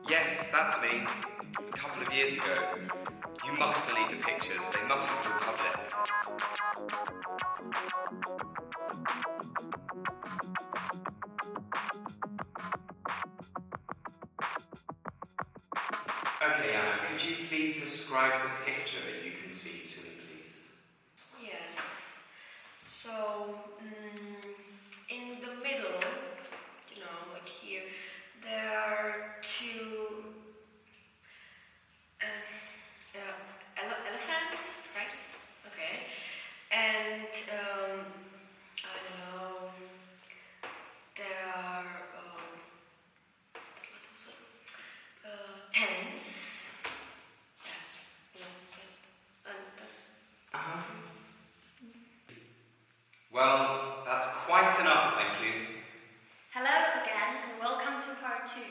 Yes, that's me. A couple of years ago. You must delete the pictures. They mustn't go public. Okay, Anna, could you please describe the picture that you can see to me, please? Yes. So, in the middle, like here, there are two elephants, right? Okay. And, I don't know, there are tents. Well, that's quite enough, thank you. Hello again, and welcome to part 2.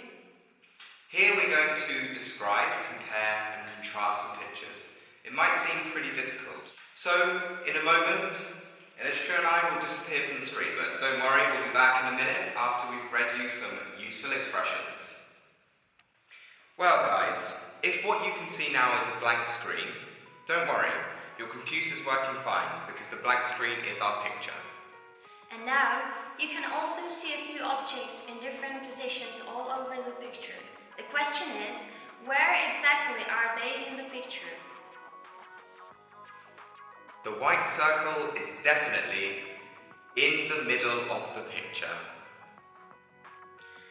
Here we're going to describe, compare, and contrast some pictures. It might seem pretty difficult. So, in a moment, Eliska and I will disappear from the screen, but don't worry, we'll be back in a minute after we've read you some useful expressions. Well, guys, if what you can see now is a blank screen, don't worry, your computer's working fine because the blank screen is our picture. And now, you can also see a few objects in different positions all over the picture. The question is, where exactly are they in the picture? The white circle is definitely in the middle of the picture.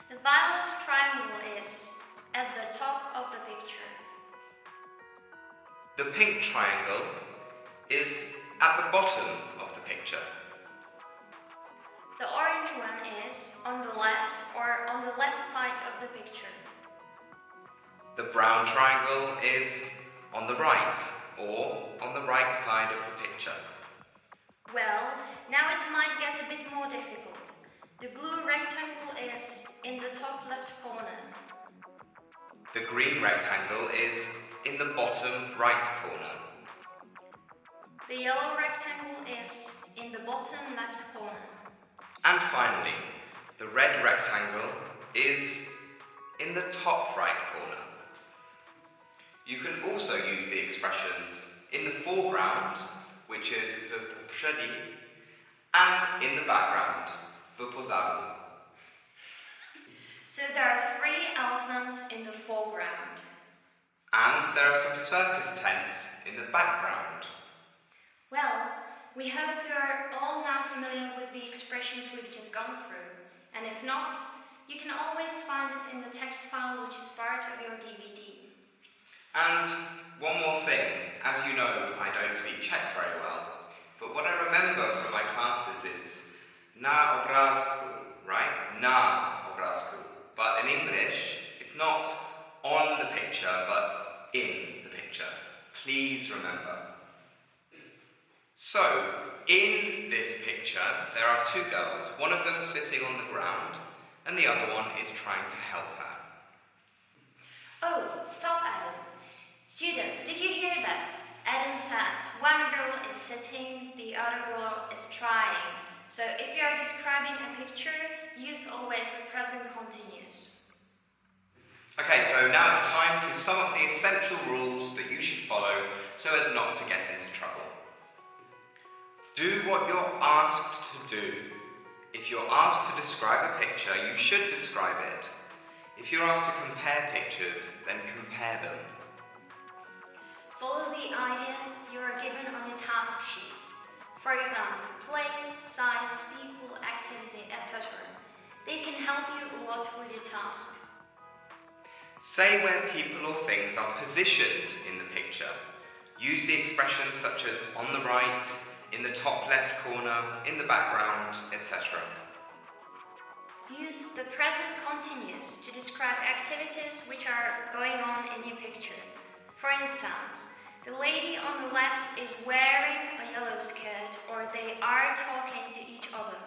The violet triangle is at the top of the picture. The pink triangle is at the bottom of the picture. The orange one is on the left or on the left side of the picture. The brown triangle is on the right or on the right side of the picture. Well, now it might get a bit more difficult. The blue rectangle is in the top left corner. The green rectangle is in the bottom right corner. The yellow rectangle is in the bottom left corner. And finally, the red rectangle is in the top right corner. You can also use the expressions in the foreground, which is v poprzedí, and in the background, v pozadu. So there are 3 elephants in the foreground. And there are some circus tents in the background. Well, we hope you're all now familiar with the expressions we've just gone through. And if not, you can always find it in the text file which is part of your DVD. And one more thing, as you know, I don't speak Czech very well, but what I remember from my classes is na obrázku, right? Na obrázku. But in English, it's not on the picture, but in the picture. Please remember. So, in this picture, there are 2 girls, one of them sitting on the ground, and the other one is trying to help her. Oh, stop, Adam. Students, did you hear that? Adam said, one girl is sitting, the other girl is trying. So if you are describing a picture, use always the present continuous. Okay, so now it's time to sum up the essential rules that you should follow so as not to get into trouble. Do what you're asked to do. If you're asked to describe a picture, you should describe it. If you're asked to compare pictures, then compare them. Follow the ideas you are given on your task sheet. For example, place, size, people, activity, etc. They can help you a lot with your task. Say where people or things are positioned in the picture. Use the expressions such as on the right, in the top left corner, in the background, etc. Use the present continuous to describe activities which are going on in your picture. For instance, the lady on the left is wearing a yellow skirt, or they are talking to each other.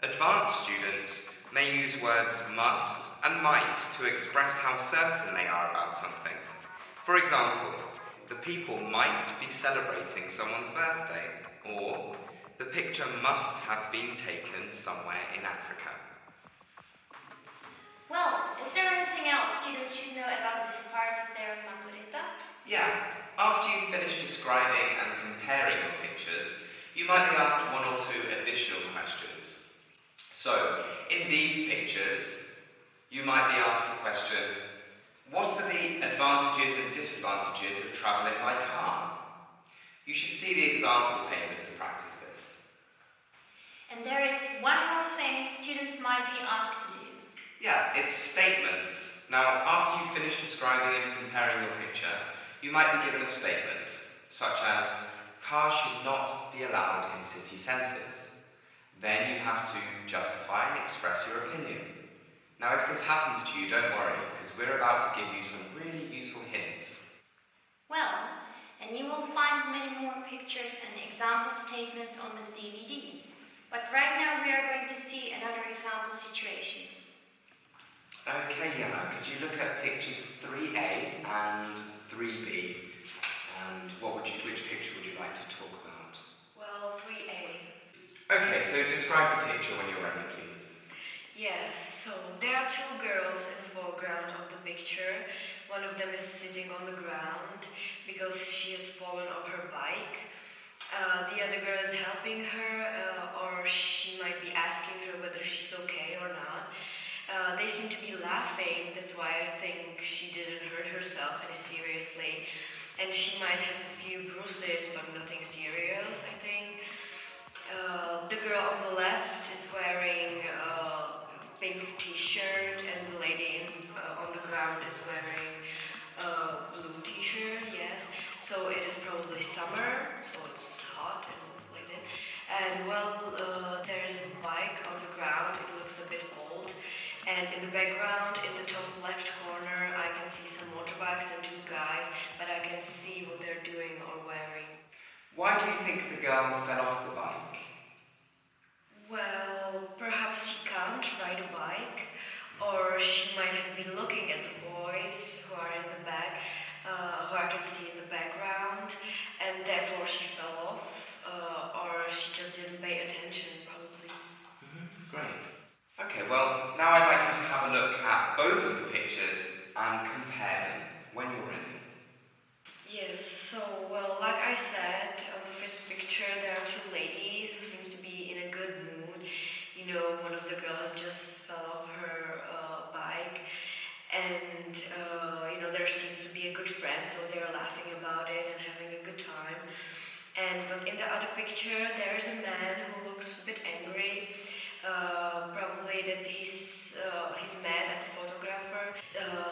Advanced students may use words must and might to express how certain they are about something. For example, the people might be celebrating someone's birthday, or the picture must have been taken somewhere in Africa. Well, is there anything else students should know about this part of their maturita? Yeah, after you've finished describing and comparing your pictures, you might be asked one or two additional questions. So, in these pictures, you might be asked the question, what are the advantages and disadvantages of travelling by car? You should see the example papers to practice this. And there is one more thing students might be asked to do. Yeah, it's statements. Now, after you've finished describing and comparing your picture, you might be given a statement, such as, cars should not be allowed in city centres. Then you have to justify and express your opinion. Now, if this happens to you, don't worry, because we're about to give you some really useful hints. Well, and you will find many more pictures and example statements on this DVD. But right now we are going to see another example situation. Okay, Yana, could you look at pictures 3A and 3B? And which picture would you like to talk about? Well, 3A. Okay, so describe the picture when you're ready, please. Yes, so there are two girls in the foreground of the picture. One of them is sitting on the ground because she has fallen off her bike. The other girl is helping her, or she might be asking her whether she's okay or not. They seem to be laughing, that's why I think she didn't hurt herself any seriously. And she might have a few bruises, but nothing serious, I think. The girl on the left is wearing a pink t-shirt, and the lady on the ground is wearing a blue t-shirt, yes. So it is probably summer, so it's hot and like that. And well, there's a bike on the ground, it looks a bit old. And in the background, in the top left corner, I can see some motorbikes and two guys, but I can see what they're doing or wearing. Why do you think the girl fell off the bike? Well, perhaps she can't ride a bike, or she might have been looking at the boys who are in the back, who I can see in the background, and therefore she fell off, or she just didn't pay attention, probably. Great. Okay, well, now I'd like you to have a look at both of the pictures and compare them when you're ready. Yes, so, well, like I said, on the first picture there are two ladies who seem to be in a good mood. You know, one of the girls just fell off her bike, and, you know, there seems to be a good friend, so they're laughing about it and having a good time. But in the other picture, there is a man who looks a bit angry, probably that he's mad at the photographer.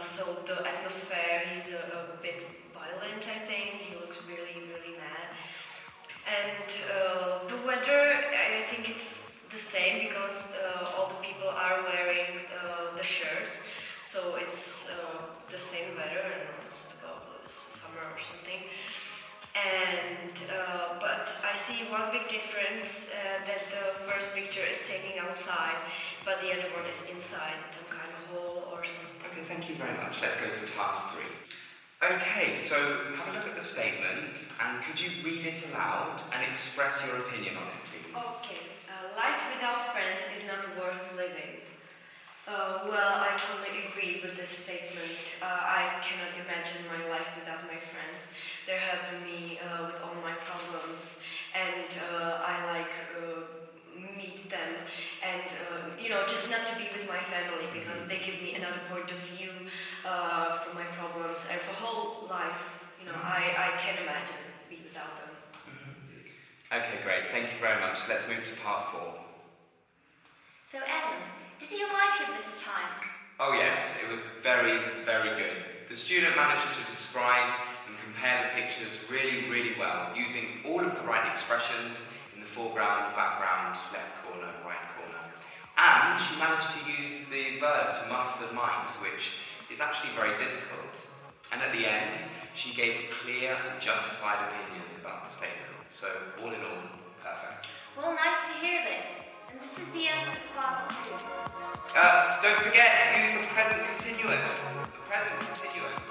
So the atmosphere, he's a bit violent, I think. He looks really, really mad. And the weather, I think it's the same because all the people are wearing the shirts. So it's the same weather, and it's about summer or something. But I see one big difference, that the first picture is taken outside, but the other one is inside, some kind of hole or something. Okay, thank you very much. Let's go to task 3. Okay, so have a look at the statement, and could you read it aloud and express your opinion on it, please? Okay, life without friends is not worth living. Well, I totally agree with this statement. I cannot imagine my life without my friends. They're helping me with all my problems, and I like meet them, and you know, just not to be with my family because they give me another point of view for my problems and for whole life. You know, I can't imagine being without them. Okay, great. Thank you very much. Let's move to part 4. So Adam, did you like it this time? Oh yes, it was very, very good. The student managed to describe and compare the pictures really, really well, using all of the right expressions in the foreground, background, left corner, right corner. And she managed to use the verbs must and might, which is actually very difficult. And at the end, she gave clear and justified opinions about the statement. So, all in all, perfect. Well, nice to hear this. And this is the end of part 2. Don't forget, use the present continuous. The present continuous.